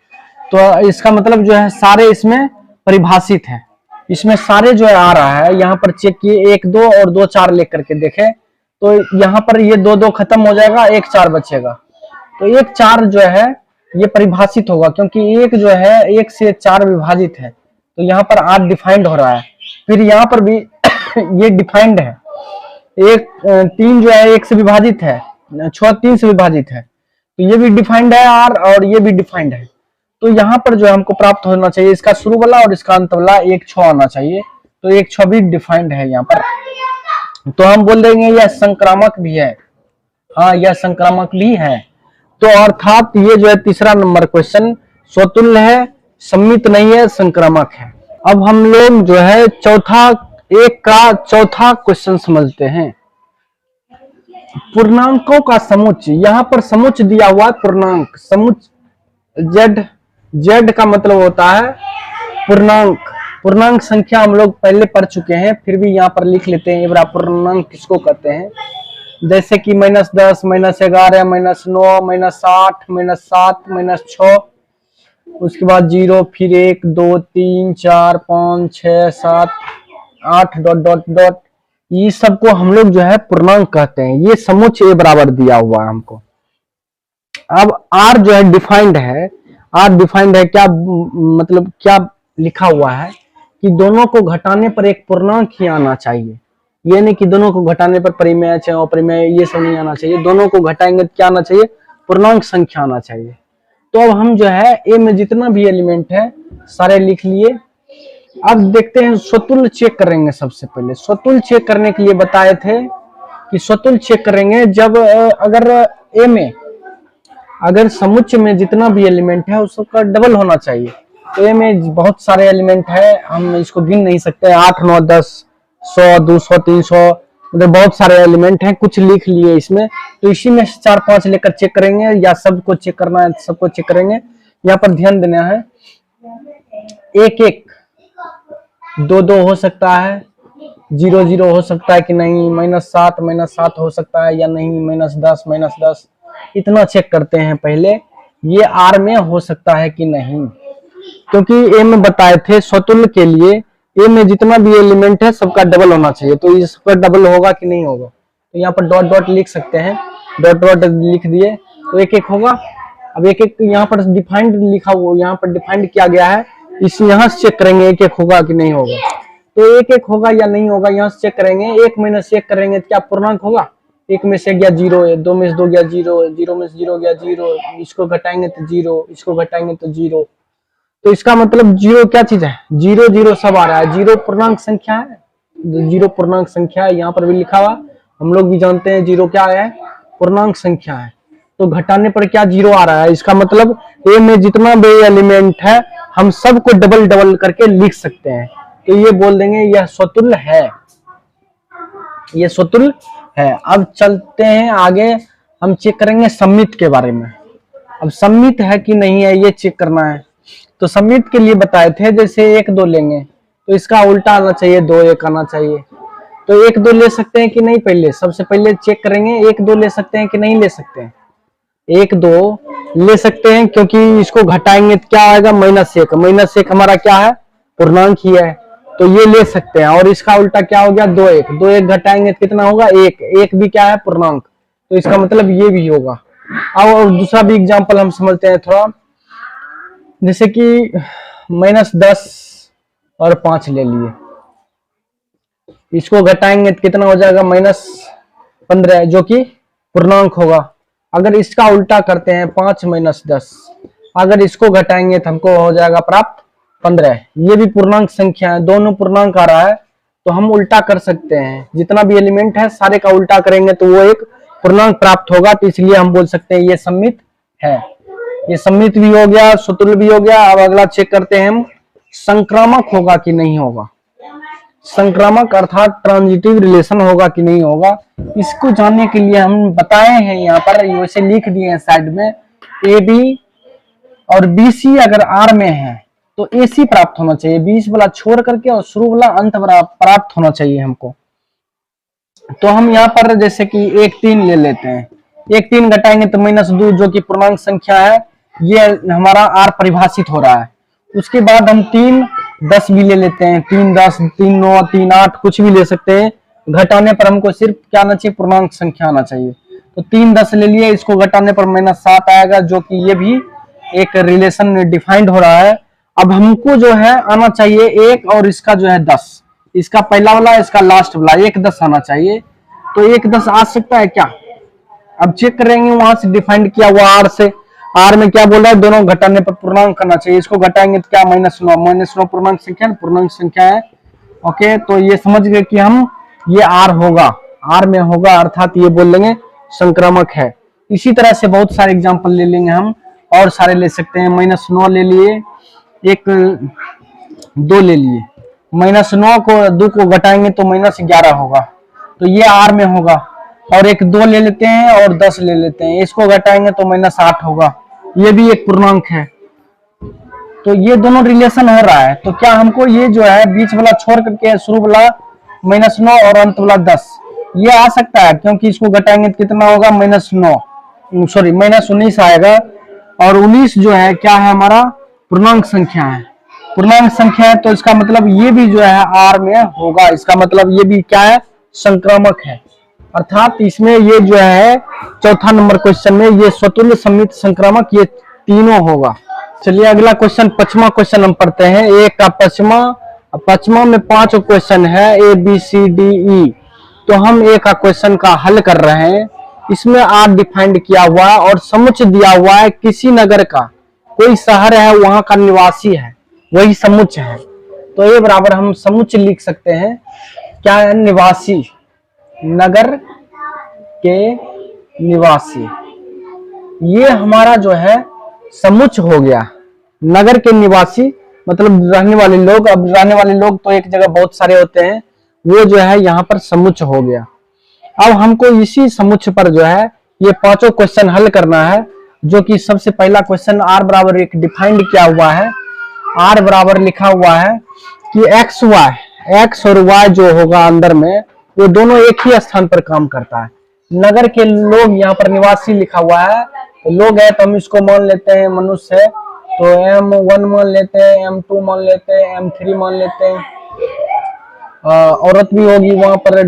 तो इसका मतलब जो है सारे इसमें परिभाषित है, इसमें सारे जो है आ रहा है। यहाँ पर चेक किए 1 2 और 2 4 लेकर के देखे, तो यहाँ पर ये 2 2 खत्म हो जाएगा, 1 4 बचेगा। तो 1 4 जो है ये परिभाषित होगा, क्योंकि 1 जो है 1 से 4 विभाजित है, तो यहाँ पर 8 डिफाइंड हो रहा है। फिर यहाँ पर भी ये डिफाइंड है, 3 जो है 1 से विभाजित है, 6 3 से विभाजित है, तो ये भी डिफाइंड है r, और ये भी डिफाइंड है। तो यहाँ पर जो है हमको प्राप्त होना चाहिए इसका शुरू वाला और इसका अंत वाला 1 6 आना चाहिए। तो 1 6 भी डिफाइंड है यहाँ पर, तो हम बोल देंगे यह संक्रामक भी है। हाँ यह संक्रामक भी है। तो अर्थात ये जो है तीसरा नंबर क्वेश्चन स्वतुल्य है, सम्मित नहीं है, संक्रामक है। अब हम लोग जो है चौथा क्वेश्चन समझते हैं। पूर्णांकों का समुच्चय, यहाँ पर समुच्चय दिया हुआ है पूर्णांक, समुच्चय z का मतलब होता है पूर्णांक। पूर्णांक संख्या हम लोग पहले पढ़ चुके हैं, फिर भी यहाँ पर लिख लेते हैं ये बड़ा पूर्णांक किसको कहते हैं। जैसे कि -10, -11, -9, -8, -7, -6, उसके बाद 0, फिर 1 2 3 4 5 6 7 8 डॉट डॉट डॉट, ये सबको हम लोग जो है पूर्णांक कहते हैं। ये समुच्चय a बराबर दिया हुआ है हमको। अब r जो है डिफाइंड है, r डिफाइंड है, क्या मतलब क्या लिखा हुआ है कि दोनों को घटाने पर एक पूर्णांक ही आना चाहिए। ये नहीं कि दोनों को घटाने पर परिमेय चाहे अपरिमेय ये सब नहीं आना चाहिए, दोनों को घटाएंगे तो क्या आना चाहिए, पूर्णांक संख्या आना चाहिए। तो अब हम जो है ए में जितना भी एलिमेंट है सारे लिख लिए। अब देखते हैं स्वतुल्य चेक करेंगे। सबसे पहले स्वतुल्य चेक करने के लिए बताए थे कि स्वतुल्य चेक करेंगे जब अगर ए में अगर समुच्चय में जितना भी एलिमेंट है उसका डबल होना चाहिए। तो ए में बहुत सारे एलिमेंट है, हम इसको गिन नहीं सकते, 8 9 10 100 200 300, मतलब बहुत सारे एलिमेंट हैं, कुछ लिख लिए इसमें। तो इसी में 4 5 लेकर चेक करेंगे, या सबको चेक करना है सबको चेक करेंगे। यहाँ पर ध्यान देना है, 1 1 2 2 हो सकता है, 0 0 हो सकता है कि नहीं, -7 हो सकता है या नहीं, -10 -10, इतना चेक करते हैं पहले ये आर में हो सकता है कि नहीं। क्योंकि ए में बताए थे स्वतुल्य के लिए ए में जितना भी एलिमेंट है सबका डबल होना चाहिए, तो इस पर डबल होगा कि नहीं होगा। तो यहाँ पर डॉट डॉट लिख सकते हैं, डॉट डॉट लिख दिए तो 1 1 होगा। अब 1 1 यहाँ पर डिफाइंड लिखा हुआ, यहाँ पर डिफाइंड किया गया है इस यहाँ से चेक करेंगे एक एक होगा कि नहीं होगा, तो एक एक होगा या नहीं होगा यहाँ से चेक करेंगे। एक माइनस एक करेंगे तो क्या पूर्णांक होगा, एक में से गया जीरो है, दो में से दो गया जीरो, जीरो में से जीरो गया जीरो, इसको घटाएंगे तो जीरो, इसको घटाएंगे तो जीरो। तो इसका मतलब जीरो क्या चीज है, जीरो जीरो सब आ रहा है, जीरो पूर्णांक संख्या है, जीरो पूर्णांक संख्या है, यहाँ पर भी लिखा हुआ, हम लोग भी जानते हैं जीरो क्या है, पूर्णांक संख्या है। तो घटाने पर क्या जीरो आ रहा है, इसका मतलब ए में जितना भी एलिमेंट है हम सबको डबल डबल करके लिख सकते हैं। तो ये बोल देंगे यह स्वतुल्य है, ये स्वतुल्य है। अब चलते हैं आगे, हम चेक करेंगे सममित के बारे में। अब सममित है कि नहीं है ये चेक करना है। तो सममित के लिए बताए थे, जैसे एक दो लेंगे तो इसका उल्टा आना चाहिए, दो एक आना चाहिए। तो एक दो ले सकते हैं कि नहीं, पहले सबसे पहले चेक करेंगे एक दो ले सकते हैं कि नहीं ले सकते हैं। एक दो ले सकते हैं क्योंकि इसको घटाएंगे तो क्या आएगा, माइनस एक, माइनस एक हमारा क्या है, पूर्णांक ही है, तो ये ले सकते हैं। और इसका उल्टा क्या हो गया, दो एक, दो एक घटाएंगे तो कितना होगा, एक, एक भी क्या है पूर्णांक, तो इसका मतलब ये भी होगा। अब और दूसरा भी एग्जांपल हम समझते हैं थोड़ा, जैसे कि -10 और 5 ले लिए, इसको घटाएंगे तो कितना हो जाएगा, -15, जो कि पूर्णांक होगा। अगर इसका उल्टा करते हैं 5 - 10, अगर इसको घटाएंगे तो हमको हो जाएगा प्राप्त 15, ये भी पूर्णांक संख्या है, दोनों पूर्णांक आ रहा है, तो हम उल्टा कर सकते हैं, जितना भी एलिमेंट है सारे का उल्टा करेंगे तो वो एक पूर्णांक प्राप्त होगा। तो इसलिए हम बोल सकते हैं ये सममित है। ये सममित भी हो गया, स्वतुल्य भी हो गया। अब अगला चेक करते हैं हम, संक्रामक होगा कि नहीं होगा, संक्रामक अर्थात ट्रांजिटिव रिलेशन होगा कि नहीं होगा। इसको जानने के लिए हम बताए हैं, यहाँ पर वैसे लिख दिए हैं साइड में, ए बी और बी सी अगर आर में है तो ए सी प्राप्त होना चाहिए, बीच वाला छोड़ करके और शुरू वाला अंत वाला प्राप्त होना चाहिए हमको। तो हम यहाँ पर जैसे कि 1 3 ले लेते हैं, 1 3 घटाएंगे तो -2 जो कि पूर्णांक संख्या है, ये हमारा आर परिभाषित हो रहा है। उसके बाद हम 3 10 भी ले लेते हैं, 3 10 3 9 3 8 कुछ भी ले सकते हैं। घटाने पर हमको सिर्फ क्या आना चाहिए, पूर्णांक संख्या आना चाहिए। तो 3 10 ले लिए, इसको घटाने पर -7 आएगा, जो कि ये भी एक रिलेशन डिफाइंड हो रहा है। अब हमको जो है आना चाहिए 1 और इसका जो है 10, इसका पहला वाला इसका लास्ट वाला 1 10 आना चाहिए। तो 1 10 आ सकता है क्या, अब चेक करेंगे, वहां से डिफाइंड किया हुआ आर से, आर में क्या बोल रहा है, दोनों घटाने पर पूर्णांक करना चाहिए। इसको घटाएंगे तो क्या, -9 पूर्णांक संख्या, पूर्णांक संख्या है। ओके, तो ये समझ गए कि हम ये आर होगा, आर में होगा, अर्थात ये बोल लेंगे संक्रामक है। इसी तरह से बहुत सारे एग्जांपल ले लेंगे हम, और सारे ले सकते हैं। -9 ले लिए, 1 2 ले लिए, -9 को 2 को घटाएंगे तो -11 होगा, तो ये आर में होगा। और 1 2 ले लेते हैं और 10 ले लेते हैं, इसको घटाएंगे तो -8 होगा, ये भी एक पूर्णांक है। तो ये दोनों रिलेशन हो रहा है, तो क्या हमको ये जो है बीच वाला छोड़ करके शुरू वाला -9 और अंत वाला 10 ये आ सकता है, क्योंकि इसको घटाएंगे तो कितना होगा, -19 आएगा। और 19 जो है क्या है, हमारा पूर्णांक संख्या है, पूर्णांक संख्या है, तो इसका मतलब ये भी जो है आर में होगा। इसका मतलब ये भी क्या है, संक्रामक है। अर्थात इसमें ये जो है चौथा नंबर क्वेश्चन में ये स्वतुल्य, सममित, संक्रामक ये तीनों होगा। चलिए अगला क्वेश्चन, 5वां क्वेश्चन हम पढ़ते हैं। एक का 5वां में 5 क्वेश्चन है, A B C D E. तो हम एक का क्वेश्चन का हल कर रहे हैं। इसमें आर डिफाइंड किया हुआ है और समुच्चय दिया हुआ है, किसी नगर का कोई शहर है, वहां का निवासी है, वही समुच्चय है। तो ए बराबर हम समुच्चय लिख सकते हैं, क्या है, निवासी, नगर के निवासी, ये हमारा जो है समुच्चय हो गया। नगर के निवासी मतलब रहने वाले लोग, अब रहने वाले लोग तो एक जगह बहुत सारे होते हैं, वो जो है यहाँ पर समुच्चय हो गया। अब हमको इसी समुच्चय पर जो है ये 5 क्वेश्चन हल करना है, जो कि सबसे पहला क्वेश्चन r बराबर 1 डिफाइंड किया हुआ है। r बराबर लिखा हुआ है कि x और y जो होगा अंदर में, वो दोनों एक ही स्थान पर काम करता है। नगर के लोग यहाँ पर निवासी लिखा हुआ है, तो लोग है तो हम इसको मान लेते हैं मनुष्य है, तो M1 मान लेते हैं, M2 मान लेते हैं, M3 मान लेते हैं, औरत भी होगी वहां पर।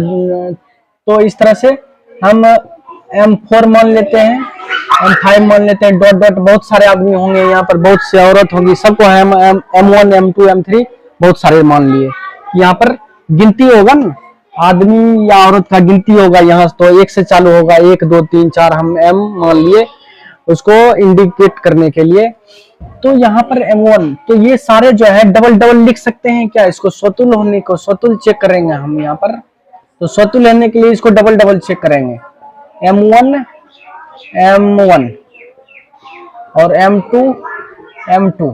तो इस तरह से हम M4 मान लेते हैं, M5 मान लेते हैं, डॉट डॉट बहुत सारे आदमी होंगे यहाँ पर, बहुत सी औरत होगी, सबको M1 M2 M3 बहुत सारे मान लिए। यहाँ पर गिनती होगा ना, आदमी या औरत का गिनती होगा यहाँ, तो एक से चालू होगा, 1 2 3 4 हम M मान लिए उसको इंडिकेट करने के लिए। तो यहाँ पर M1, तो ये सारे जो है डबल डबल लिख सकते हैं क्या? इसको स्वतुल होने को स्वतुल चेक करेंगे हम यहाँ पर, तो स्वतुल होने के लिए इसको डबल डबल चेक करेंगे। M1 M1 और M2 M2,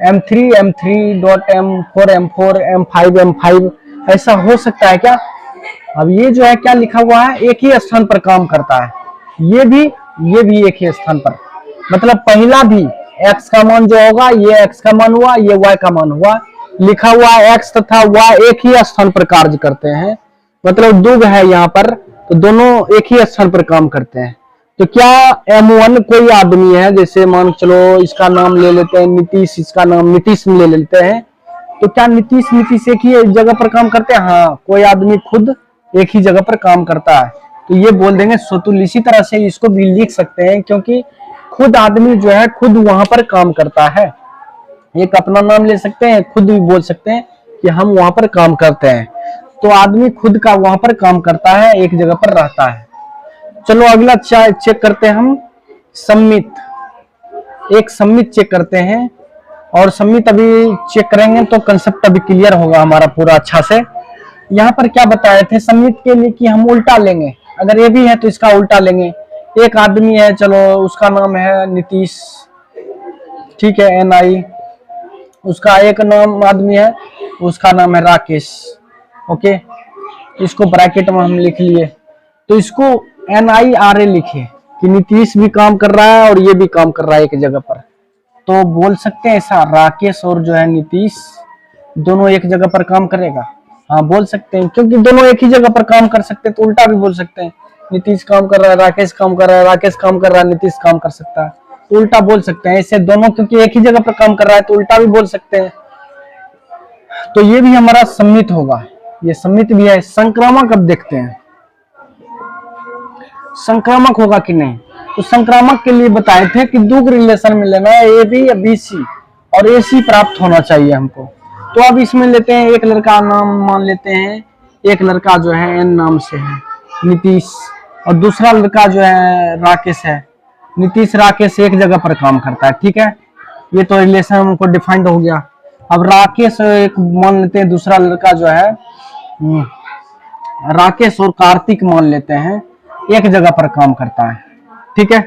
M3 M3 dot M4 M4 M5 M5, ऐसा हो सकता है क्या? अब ये जो है क्या लिखा हुआ है, एक ही स्थान पर काम करता है, ये भी एक ही स्थान पर, मतलब पहला भी x का मान जो होगा, ये x का मान हुआ, ये y का मान हुआ, लिखा हुआ x तथा y एक ही स्थान पर कार्य करते हैं, मतलब दुग है यहाँ पर, तो दोनों एक ही स्थान पर काम करते हैं। तो क्या M1 कोई आदमी है, जैसे मान चलो इसका नाम ले लेते हैं नीतीश, इसका नाम नीतीश ले लेते हैं, तो क्या नीतीश एक ही जगह पर काम करते हैं? हाँ, कोई आदमी खुद एक ही जगह पर काम करता है, तो ये बोल देंगे स्वतुल। इसी तरह से इसको भी लिख सकते हैं, क्योंकि खुद आदमी जो है खुद वहां पर काम करता है, एक अपना नाम ले सकते हैं, खुद भी बोल सकते हैं कि हम वहां पर काम करते हैं, तो आदमी खुद का वहां पर काम करता है, एक जगह पर रहता है। चलो अगला चेक करते हैं हम, सम्मित। एक सम्मित चेक करते हैं, और सम्मित अभी चेक करेंगे तो कंसेप्ट अभी क्लियर होगा हमारा पूरा अच्छा से। यहाँ पर क्या बताए थे सम्मित के लिए कि हम उल्टा लेंगे, अगर ये भी है तो इसका उल्टा लेंगे। एक आदमी है, चलो उसका नाम है नीतीश, ठीक है, NI, उसका एक नाम आदमी है, उसका नाम है राकेश, ओके, इसको ब्रैकेट में हम लिख लिए, तो इसको NIRA लिखे कि नीतीश भी काम कर रहा है और ये भी काम कर रहा है एक जगह पर, तो बोल सकते हैं ऐसा, राकेश और जो है नीतीश दोनों एक जगह पर काम करेगा। हाँ बोल सकते हैं, क्योंकि दोनों एक ही जगह पर काम कर सकते हैं, तो उल्टा भी बोल सकते हैं, नीतीश काम कर रहा है, राकेश काम कर रहा है, राकेश काम कर रहा है, नीतीश काम कर सकता है, तो उल्टा बोल सकते हैं। ऐसे दोनों क्योंकि एक ही जगह पर काम कर रहा है, तो उल्टा भी बोल सकते हैं। तो ये भी हमारा सम्मित होगा, ये सम्मित भी है। संक्रामक अब देखते हैं संक्रामक होगा कि नहीं। तो संक्रामक के लिए बताए थे कि दो रिलेशन में लेना है, AB या BC, और AC प्राप्त होना चाहिए हमको। तो अब इसमें लेते हैं, एक लड़का नाम मान लेते हैं, एक लड़का जो है N नाम से है नीतीश, और दूसरा लड़का जो है राकेश है। नीतीश राकेश एक जगह पर काम करता है, ठीक है, ये तो रिलेशन हमको डिफाइंड हो गया। अब राकेश एक मान लेते हैं, दूसरा लड़का जो है राकेश और कार्तिक मान लेते हैं, एक जगह पर काम करता है, ठीक है,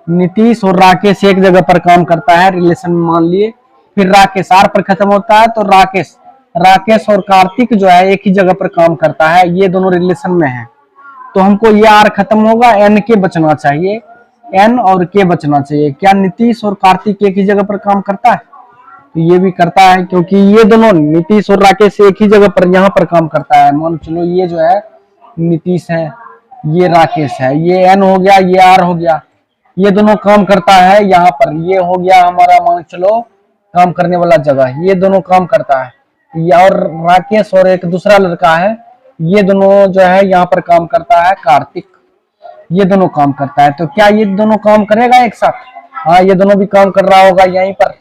नीतीश और राकेश एक जगह पर काम करता है, रिलेशन में मान लिए। फिर राकेश R पर खत्म होता है, तो राकेश और कार्तिक जो है एक ही जगह पर काम करता है, ये दोनों रिलेशन में है, तो हमको ये R खत्म होगा, N के बचना चाहिए, N और K बचना चाहिए। क्या नीतीश और कार्तिक एक ही जगह पर काम करता है? तो ये भी करता है, क्योंकि ये दोनों नीतीश और राकेश एक ही जगह पर यहाँ पर काम करता है। मान चलो ये जो है नीतीश है, ये राकेश है, ये N हो गया, ये R हो गया, ये दोनों काम करता है यहाँ पर, ये हो गया हमारा मान चलो काम करने वाला जगह, ये दोनों काम करता है। और राकेश और एक दूसरा लड़का है, ये दोनों जो है यहाँ पर काम करता है, कार्तिक, ये दोनों काम करता है। तो क्या ये दोनों काम करेगा एक साथ? हाँ, ये दोनों भी काम कर रहा होगा यहीं पर,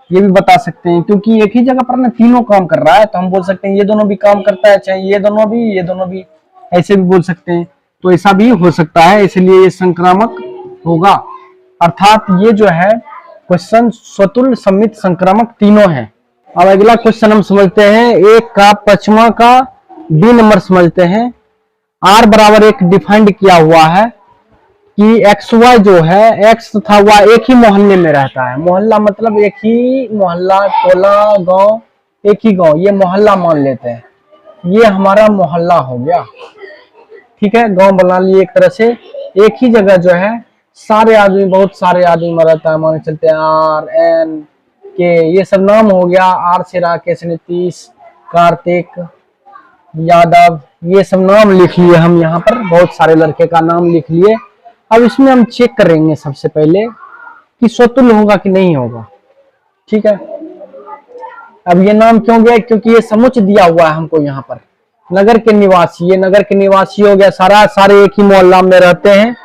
ये भी बता सकते हैं, क्योंकि एक ही जगह पर ना तीनों काम कर रहा है, तो हम बोल सकते हैं ये दोनों भी काम करता है, चाहे ये दोनों भी, ऐसे भी बोल सकते हैं। तो ऐसा भी हो सकता है, इसलिए ये संक्रामक होगा। अर्थात ये जो है क्वेश्चन स्वतुल, सम्मित, संक्रामक तीनों है। अब अगला क्वेश्चन हम समझते हैं, एक का पचमा का B नंबर समझते हैं। R बराबर एक डिफाइंड किया हुआ है कि XY जो है, X तथा Y एक ही मोहल्ले में रहता है। मोहल्ला मतलब एक ही मोहल्ला, टोला, गांव, एक ही गांव, ये मोहल्ला मान लेते हैं, ये हमारा मोहल्ला हो गया, ठीक है, गांव बना लिए एक तरह से। एक ही जगह जो है सारे आदमी, बहुत सारे आदमी में रहता है, मान चलते हैं R, N, K, ये सब नाम हो गया। R से राकेश, नीतीश, कार्तिक, यादव, ये सब नाम लिख लिए हम यहाँ पर, बहुत सारे लड़के का नाम लिख लिए। अब इसमें हम चेक करेंगे सबसे पहले कि स्वतुल होगा कि नहीं होगा, ठीक है। अब ये नाम क्यों गया? क्योंकि ये समुच दिया हुआ है हमको यहाँ पर, नगर के निवासी, ये नगर के निवासी हो गया, सारे एक ही मोहल्ला में रहते हैं,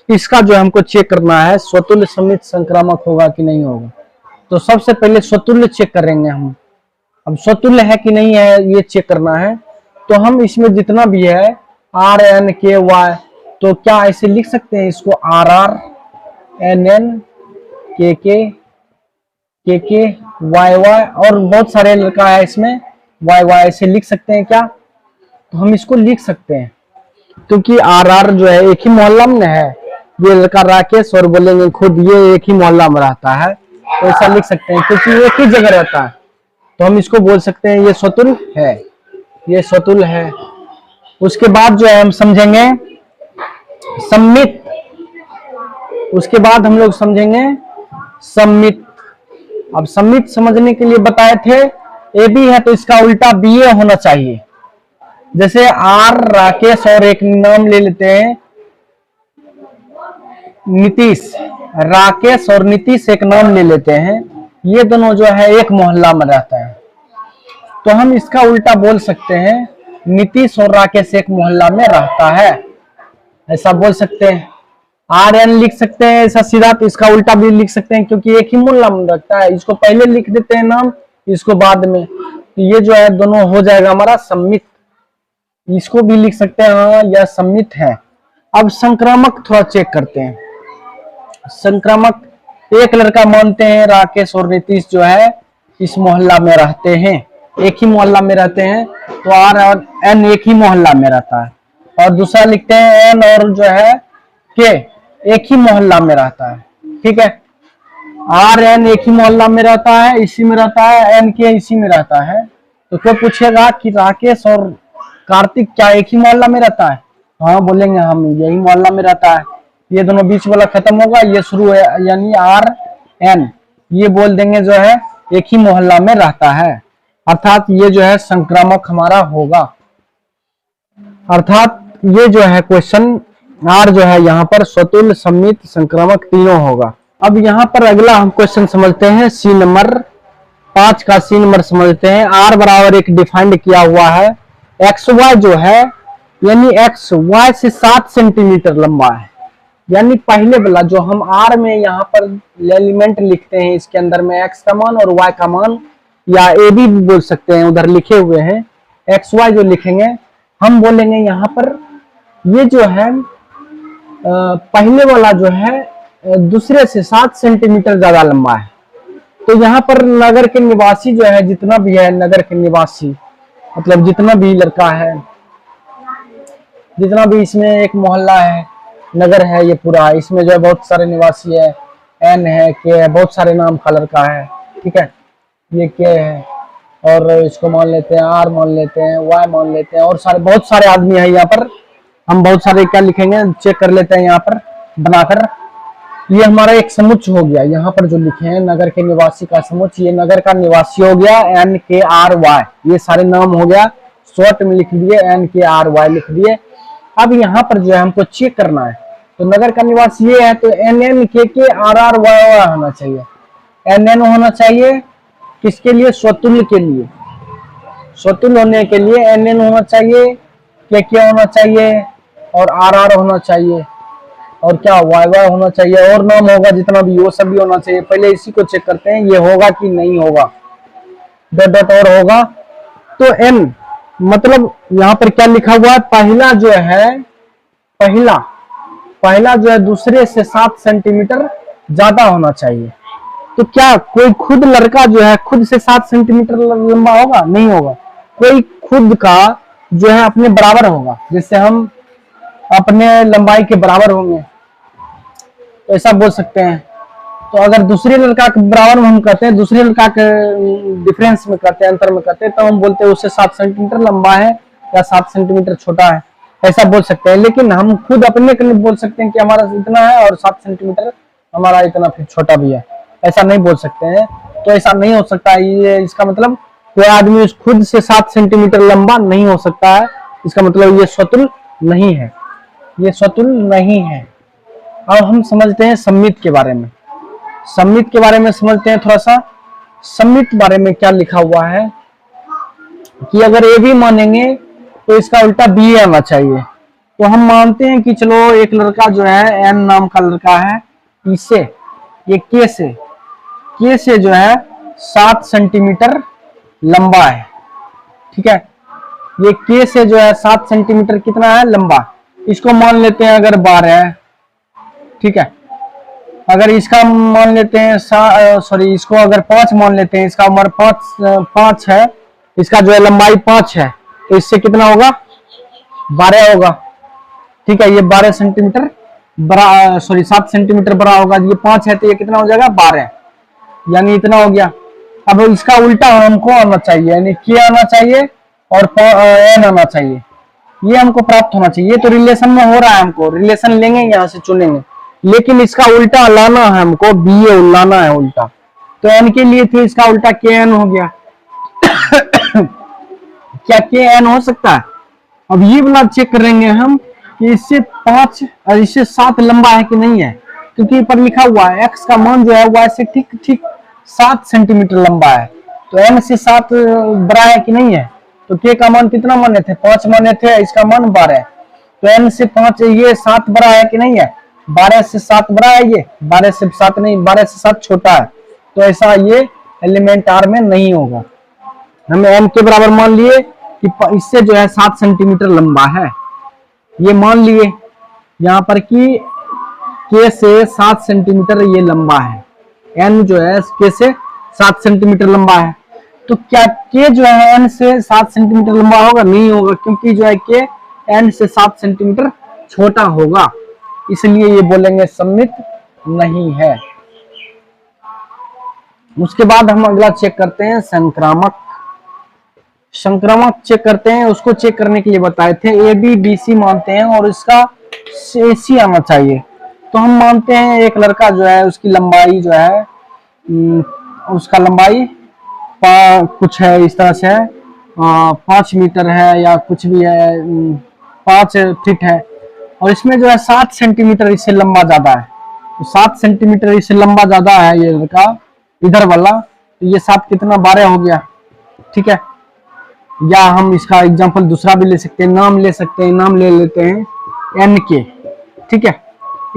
इसका जो हमको चेक करना है स्वतुल्य सममित संक्रामक होगा कि नहीं होगा। तो सबसे पहले स्वतुल्य चेक करेंगे हम। अब स्वतुल्य है कि नहीं है ये चेक करना है। तो हम इसमें जितना भी है आर एन के वाई, तो क्या ऐसे लिख सकते हैं इसको आर आर एन एन के वाई वाई, और बहुत सारे लड़का है इसमें वाई वाई, ऐसे लिख सकते हैं क्या? तो हम इसको लिख सकते हैं क्योंकि आर आर जो है एक ही मोहल्ला में है। ये लड़का राकेश और बोलेंगे खुद ये एक ही मोहल्ला में रहता है, तो ऐसा लिख सकते हैं क्योंकि एक ही जगह रहता है। तो हम इसको बोल सकते हैं ये स्वतुल्य है, ये स्वतुल्य है। उसके बाद जो है हम समझेंगे सम्मित। उसके बाद हम लोग समझेंगे सम्मित। अब सम्मित समझने के लिए बताए थे ए बी है तो इसका उल्टा बी ए होना चाहिए। जैसे आर राकेश और एक नाम ले लेते हैं नीतीश, राकेश और नीतीश एक नाम ले लेते हैं, ये दोनों जो है एक मोहल्ला में रहता है। तो हम इसका उल्टा बोल सकते हैं नीतीश और राकेश एक मोहल्ला में रहता है, ऐसा बोल सकते हैं। आर एन लिख सकते हैं ऐसा सीधा, तो इसका उल्टा भी लिख सकते हैं क्योंकि एक ही मोहल्ला में रहता है। इसको पहले लिख देते हैं नाम, इसको बाद में, तो ये जो है दोनों हो जाएगा हमारा सम्मित। इसको भी लिख सकते हैं हाँ यह सम्मित है। अब संक्रामक थोड़ा चेक करते हैं। संक्रामक एक लड़का मानते हैं राकेश और नीतीश जो है इस मोहल्ला में रहते हैं, एक ही मोहल्ला में रहते हैं, तो आर और एन एक ही मोहल्ला में रहता है। और दूसरा लिखते हैं एन और जो है के एक ही मोहल्ला में रहता है। ठीक है, आर एन एक ही मोहल्ला में रहता है, इसी में रहता है, एन के इसी में रहता है। तो क्यों पूछेगा कि राकेश और कार्तिक क्या एक ही मोहल्ला में रहता है? हाँ बोलेंगे हम यही मोहल्ला में रहता है। ये दोनों बीच वाला खत्म होगा, ये शुरू है यानी आर एन, ये बोल देंगे जो है एक ही मोहल्ला में रहता है, अर्थात ये जो है संक्रामक हमारा होगा। अर्थात ये जो है क्वेश्चन आर जो है यहाँ पर स्वतुल्य सम्मित संक्रामक तीनों होगा। अब यहाँ पर अगला हम क्वेश्चन समझते हैं सी नंबर 5 का सी नंबर समझते हैं। आर बराबर एक डिफाइंड किया हुआ है, एक्स वाई जो है यानी एक्स वाई से 7 सेंटीमीटर लंबा है। यानी पहले वाला जो हम आर में यहाँ पर एलिमेंट लिखते हैं, इसके अंदर में एक्स का मान और वाई का मान या ए बी भी बोल सकते हैं, उधर लिखे हुए हैं एक्स वाई जो लिखेंगे हम बोलेंगे यहाँ पर ये जो है पहले वाला जो है दूसरे से 7 सेंटीमीटर ज्यादा लंबा है। तो यहाँ पर नगर के निवासी जो है जितना भी है, नगर के निवासी मतलब जितना भी लड़का है, जितना भी इसमें एक मोहल्ला है, नगर है ये पूरा, इसमें जो है बहुत सारे निवासी है, एन है, के है, बहुत सारे नाम का लड़का है। ठीक है, ये के है और इसको मान लेते हैं आर मान लेते हैं, वाई मान लेते हैं, और सारे बहुत सारे आदमी है यहाँ पर। हम बहुत सारे क्या लिखेंगे चेक कर लेते हैं यहाँ पर बनाकर। ये हमारा एक समुच्चय हो गया, यहाँ पर जो लिखे हैं नगर के निवासी का समुच्चय, ये नगर का निवासी हो गया एन के आर वाई, ये सारे नाम हो गया, शॉर्ट में लिख दिए एन के आर वाई लिख दिए। अब यहाँ पर जो है हमको चेक करना है, तो नगर का निवासी ये है तो एन एन के आर आर वाई वाई होना चाहिए। एन एन होना चाहिए किसके लिए? स्वतुल्य के लिए। स्वतुल्य होने के लिए एन एन होना चाहिए, के होना चाहिए और आर आर होना चाहिए, और क्या वाई वाई होना चाहिए, और नाम होगा जितना भी वो सब भी होना चाहिए। पहले इसी को चेक करते हैं ये होगा कि नहीं होगा। डॉट डॉट और होगा तो एन मतलब यहाँ पर क्या लिखा हुआ है, पहला जो है पहला जो है दूसरे से 7 सेंटीमीटर ज्यादा होना चाहिए। तो क्या कोई खुद लड़का जो है खुद से 7 सेंटीमीटर लंबा होगा? नहीं होगा। कोई खुद का जो है अपने बराबर होगा, जिससे हम अपने लंबाई के बराबर होंगे, तो ऐसा बोल सकते हैं। तो अगर दूसरे लड़का के बराबर में हम करते हैं, दूसरे लड़का के डिफरेंस में करते हैं, अंतर में करते हैं, तो हम बोलते हैं उससे 7 सेंटीमीटर लंबा है या 7 सेंटीमीटर छोटा है, ऐसा बोल सकते हैं। लेकिन हम खुद अपने के लिए बोल सकते हैं कि हमारा इतना है और 7 सेंटीमीटर हमारा इतना फिर छोटा भी है, ऐसा नहीं बोल सकते हैं। तो ऐसा नहीं हो सकता, ये इसका मतलब कोई आदमी खुद से 7 सेंटीमीटर लंबा नहीं हो सकता है, इसका मतलब ये स्वतुल्य नहीं है, ये स्वतुल्य नहीं है। अब हम समझते हैं सम्मित के बारे में। सम्मित के बारे में समझते हैं थोड़ा सा। सम्मित बारे में क्या लिखा हुआ है कि अगर ए बी मानेंगे तो इसका उल्टा बी आना चाहिए। तो हम मानते हैं कि चलो एक लड़का जो है एन नाम का लड़का है, इससे ये के से जो है 7 सेंटीमीटर लंबा है। ठीक है, ये के से जो है 7 सेंटीमीटर कितना है लंबा, इसको मान लेते हैं अगर 12 है। ठीक है, अगर इसका मान लेते हैं सॉरी इसको अगर 5 मान लेते हैं, इसका उम्र 5 है, इसका जो है लंबाई 5 है, तो इससे कितना होगा 12 होगा। ठीक है, ये 12 सेंटीमीटर बड़ा, सॉरी 7 सेंटीमीटर बड़ा होगा, ये 5 है तो ये कितना हो जाएगा 12, यानी इतना हो गया। अब इसका उल्टा हमको आना चाहिए, यानी के आना चाहिए और एन आना चाहिए, ये हमको प्राप्त होना चाहिए। ये तो रिलेशन में हो रहा है, हमको रिलेशन लेंगे यहाँ से चुनेंगे, लेकिन इसका उल्टा लाना है हमको, बी ए लाना है उल्टा। तो एन के लिए थे, इसका उल्टा के एन हो गया। क्या के एन हो सकता है? अब ये वाला चेक करेंगे हम कि इससे 5 और इससे 7 लंबा है कि नहीं है, क्योंकि पर लिखा हुआ है एक्स का मान जो है वाई से ठीक 7 सेंटीमीटर लंबा है, तो एन से 7 बड़ा है कि नहीं है। तो के का मान कितना माने थे 5 माने थे, इसका मान 12, तो एन से 5 ये 7 बड़ा है कि नहीं है, 12 से 7 बड़ा है, ये 12 से 7 नहीं, 12 से 7 छोटा है, तो ऐसा ये एलिमेंट आर में नहीं होगा। हमें एन के बराबर मान लिए कि इससे जो है 7 सेंटीमीटर लंबा है, ये मान लिए यहाँ पर कि के से 7 सेंटीमीटर ये लंबा है, एन जो है के से 7 सेंटीमीटर लंबा है। तो क्या के जो है एन से 7 सेंटीमीटर लंबा होगा? नहीं होगा, क्योंकि जो है के एन से 7 सेंटीमीटर छोटा होगा, इसलिए ये बोलेंगे सममित नहीं है। उसके बाद हम अगला चेक करते हैं संक्रामक चेक करते हैं। उसको चेक करने के लिए बताए थे ए बी बी सी मानते हैं और इसका सी आना चाहिए। तो हम मानते हैं एक लड़का जो है उसकी लंबाई जो है उसका लंबाई कुछ है इस तरह से है, 5 मीटर है या कुछ भी है, 5 फीट है, और इसमें जो है 7 सेंटीमीटर इससे लंबा ज्यादा है। तो 7 सेंटीमीटर इससे लंबा ज्यादा है ये लड़का इधर वाला, तो ये 7 कितना 12 हो गया। ठीक है, या हम इसका एग्जांपल दूसरा भी ले सकते हैं, नाम ले सकते हैं, नाम ले लेते हैं एन के। ठीक है,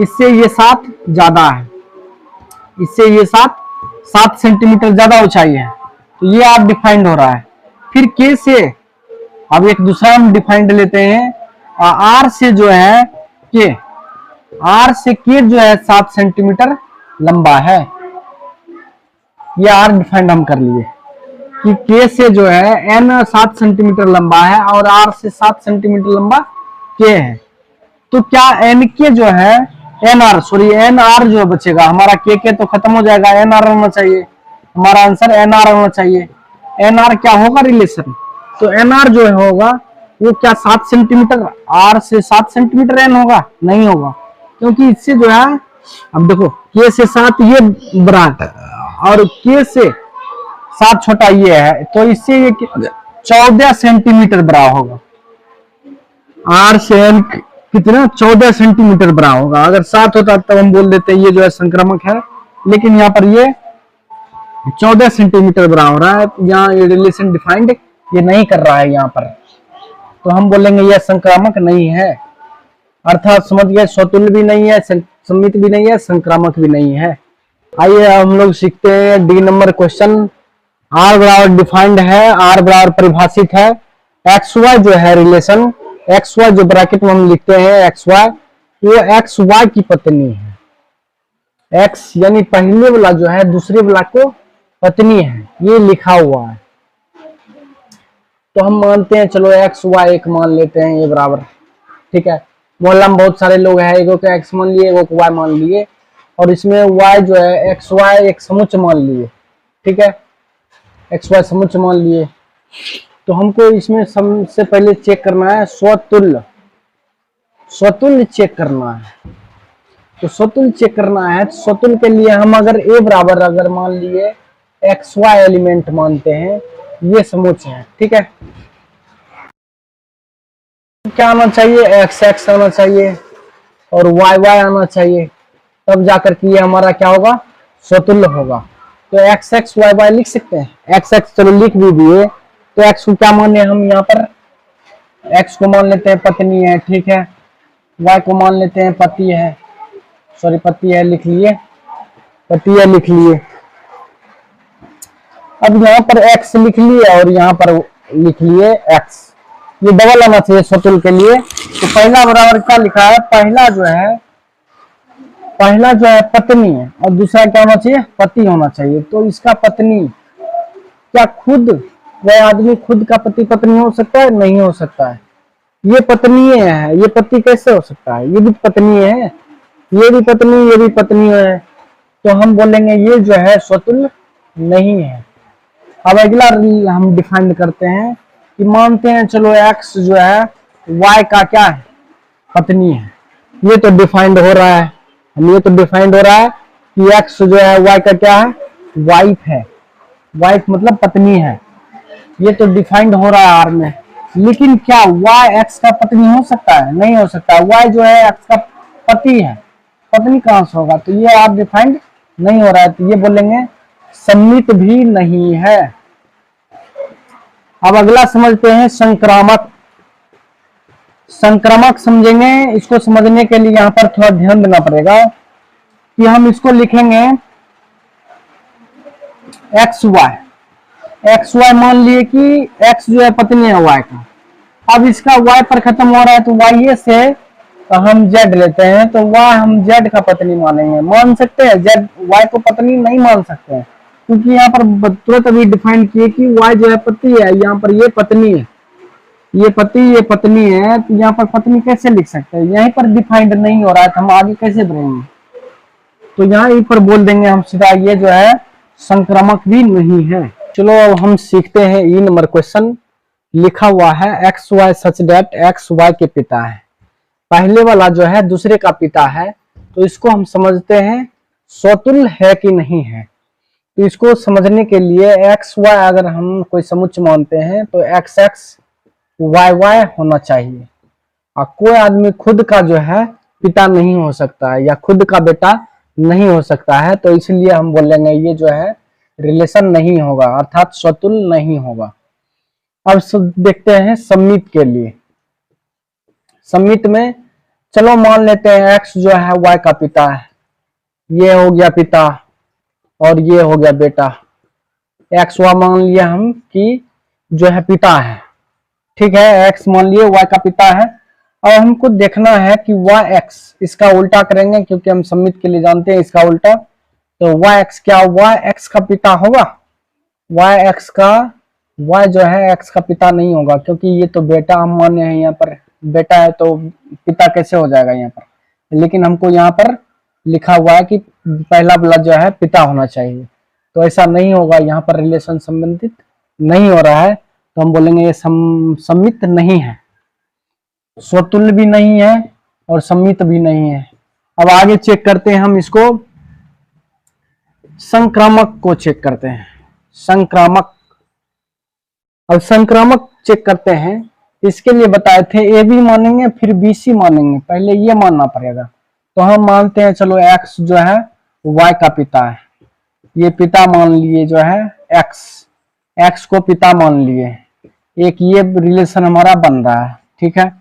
इससे ये 7 ज्यादा है, इससे ये 7 सेंटीमीटर ज्यादा ऊंचाई है, तो ये आप डिफाइंड हो रहा है। फिर के से अब एक दूसरा हम डिफाइंड लेते हैं, आर से जो है के, आर से के जो है 7 सेंटीमीटर लंबा है, ये आर डिफाइंड हम कर लिए कि के से जो है एन 7 सेंटीमीटर लंबा है और आर से 7 सेंटीमीटर लंबा के है। तो क्या एन के जो है एन आर जो बचेगा हमारा, के तो खत्म हो जाएगा, एन आर होना चाहिए, हमारा आंसर एन आर होना चाहिए। एन आर क्या होगा रिलेशन, तो एन आर जो होगा वो क्या 7 सेंटीमीटर आर से 7 सेंटीमीटर एन होगा? नहीं होगा, क्योंकि इससे जो है अब देखो के से 7 ये बड़ा और के से 7 छोटा ये है, तो इससे ये 14 सेंटीमीटर बड़ा होगा। आर से एन कितना 14 सेंटीमीटर बड़ा होगा। अगर 7 होता तब हम बोल देते ये जो है संक्रामक है, लेकिन यहाँ पर ये 14 सेंटीमीटर बड़ा हो रहा है, यहाँ ये रिलेशन डिफाइंड ये नहीं कर रहा है यहाँ पर, तो हम बोलेंगे यह संक्रामक नहीं है। अर्थात समझ गए, स्वतुल्य भी नहीं है, सम्मित भी नहीं है, संक्रामक भी नहीं है। आइए हम लोग सीखते हैं डी नंबर क्वेश्चन। आर बराबर डिफाइंड है, आर बराबर परिभाषित है, एक्स वाई जो है रिलेशन, एक्स वाई जो ब्रैकेट में हम लिखते हैं एक्स वाई, वो एक्स वाई की पत्नी है। एक्स यानी पहले वाला जो है दूसरे वाला को पत्नी है, ये लिखा हुआ है। तो हम मानते हैं चलो एक्स वाई एक मान लेते हैं ये बराबर। ठीक है, मोहल्ला में बहुत सारे लोग हैं, एगो को एक्स मान लिए, एगो को वाई मान लिए, और इसमें वाई जो है एक्स वाई एक समुच्चय मान लिए। ठीक है, एक्स वाई समुच्चय मान लिए, तो हमको इसमें सबसे पहले चेक करना है स्वतुल्य चेक करना है। तो स्वतुल्य चेक करना है, स्वतुल्य के लिए हम अगर ए बराबर अगर मान लिए एक्स वाई एलिमेंट मानते हैं, ये समुच्चय है। ठीक है, क्या आना चाहिए, एक्स एक्स आना चाहिए और वाई वाई आना चाहिए, तब जाकर के ये हमारा क्या होगा, स्वतुल्य होगा। तो एक्स एक्स वाई वाई लिख सकते हैं, एक्स एक्स चलो लिख भी दिए, तो एक्स को क्या माने हम यहाँ पर, एक्स को मान लेते हैं पत्नी है। ठीक है, y को मान लेते हैं पति है, सॉरी पति है लिख लिए, पति है लिख लिए। अब यहाँ पर x लिख लिए और यहाँ पर लिख लिए x, ये डबल आना चाहिए स्वतुल के लिए। तो पहला बराबर क्या लिखा है, पहला जो है पत्नी है और दूसरा क्या होना चाहिए, पति होना चाहिए। तो इसका पत्नी, क्या खुद वह आदमी खुद का पति पत्नी हो सकता है, नहीं हो सकता है। ये पत्नी है, ये पति कैसे हो सकता है, ये भी पत्नी है, ये भी पत्नी, ये भी पत्नी है। तो हम बोलेंगे ये जो है स्वतुल्य नहीं है। अब अगला हम डिफाइन करते हैं कि मानते हैं चलो x जो है y का क्या है, पत्नी है। ये तो डिफाइंड हो रहा है, ये तो डिफाइंड हो रहा है कि x जो है y का क्या है, वाइफ है। वाइफ मतलब पत्नी है, ये तो डिफाइंड हो रहा है r में। लेकिन क्या y x का पत्नी हो सकता है, नहीं हो सकता। y जो है x का पति है, पत्नी कहां से होगा, तो ये आप डिफाइंड नहीं हो रहा है, तो ये बोलेंगे सम्मित भी नहीं है। अब अगला समझते हैं संक्रामक। संक्रामक समझेंगे, इसको समझने के लिए यहाँ पर थोड़ा ध्यान देना पड़ेगा कि हम इसको लिखेंगे एक्स वाई मान लिए कि x जो है पत्नी है y का। अब इसका y पर खत्म हो रहा है तो y से तो हम z लेते हैं, तो y हम z का पत्नी मानेंगे। मान सकते हैं z y को पत्नी नहीं मान सकते हैं, क्योंकि यहाँ पर तुरंत अभी डिफाइन किए कि y जो है पति है, यहाँ पर ये पत्नी है, ये पति ये पत्नी है। तो यहाँ पर पत्नी कैसे लिख सकते हैं, यहीं पर डिफाइंड नहीं हो रहा है, तो हम आगे कैसे बढ़ेंगे। तो यहाँ पर बोल देंगे हम सीधा, ये जो है संक्रामक भी नहीं है। चलो अब हम सीखते हैं ई नंबर क्वेश्चन। लिखा हुआ है x Y such that x Y के पिता है। पहले वाला जो है दूसरे का पिता है, तो इसको हम समझते हैं स्वतुल्य है कि नहीं है। तो इसको समझने के लिए एक्स वाई अगर हम कोई समुच्चय मानते हैं तो एक्स एक्स वाई वाई होना चाहिए। और कोई आदमी खुद का जो है पिता नहीं हो सकता है या खुद का बेटा नहीं हो सकता है, तो इसलिए हम बोलेंगे ये जो है रिलेशन नहीं होगा, अर्थात स्वतुल्य नहीं होगा। अब देखते हैं सम्मित के लिए। सम्मित में चलो मान लेते हैं x जो है y का पिता है, ये हो गया पिता और ये हो गया बेटा। x y मान लिया हम कि जो है पिता है, ठीक है, x मान लिए y का पिता है। अब हमको देखना है कि y x, इसका उल्टा करेंगे क्योंकि हम सम्मित के लिए जानते हैं इसका उल्टा। तो y x क्या y x का पिता होगा, y x का y जो है x का पिता नहीं होगा, क्योंकि ये तो बेटा हम माने हैं, यहाँ पर बेटा है तो पिता कैसे हो जाएगा यहाँ पर। लेकिन हमको यहाँ पर लिखा हुआ है कि पहला वाला जो है पिता होना चाहिए, तो ऐसा नहीं होगा, यहाँ पर रिलेशन संबंधित नहीं हो रहा है, तो हम बोलेंगे ये सम्मित नहीं है, स्वतुल्य भी नहीं है और सम्मित भी नहीं है। अब आगे चेक करते हैं हम इसको, संक्रामक को चेक करते हैं। संक्रामक, अब संक्रामक चेक करते हैं, इसके लिए बताए थे ए बी मानेंगे फिर बी सी मानेंगे, पहले ये मानना पड़ेगा। तो हम मानते हैं चलो एक्स जो है वाई का पिता है, ये पिता मान लिए जो है एक्स को पिता मान लिए, एक ये रिलेशन हमारा बन रहा है, ठीक है।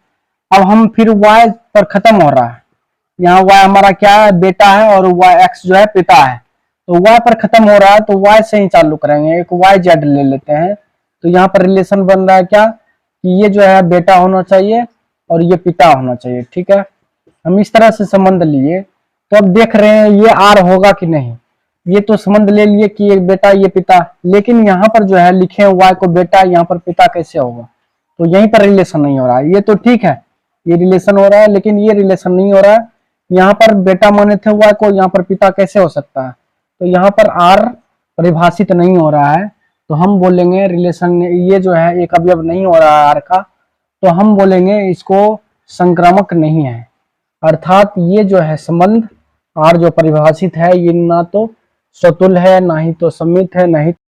अब हम फिर वाई पर खत्म हो रहा है, यहाँ वाई हमारा क्या है, बेटा है, और वाई एक्स जो है पिता है, तो वाई पर खत्म हो रहा है तो वाई से ही चालू करेंगे, एक वाई जेड ले लेते हैं। तो यहाँ पर रिलेशन बन रहा है क्या, कि ये जो है बेटा होना चाहिए और ये पिता होना चाहिए, ठीक है। हम इस तरह से संबंध लिए, तो अब देख रहे हैं ये आर होगा कि नहीं। ये तो संबंध ले लिए कि ये बेटा ये पिता, लेकिन यहाँ पर जो है लिखे वाई को बेटा, यहाँ पर पिता कैसे होगा, तो यहीं पर रिलेशन नहीं हो रहा है। ये तो ठीक है, ये रिलेशन हो रहा है, लेकिन ये रिलेशन नहीं हो रहा है। यहाँ पर बेटा माने थे वाई को, यहाँ पर पिता कैसे हो सकता है, तो यहाँ पर आर परिभाषित नहीं हो रहा है, तो हम बोलेंगे रिलेशन, ये जो है एक अवयव नहीं हो रहा है आर का, तो हम बोलेंगे इसको संक्रामक नहीं है। अर्थात ये जो है संबंध आर जो परिभाषित है, ये ना तो स्वतुल्य है, ना ही तो सम्मित है, ना ही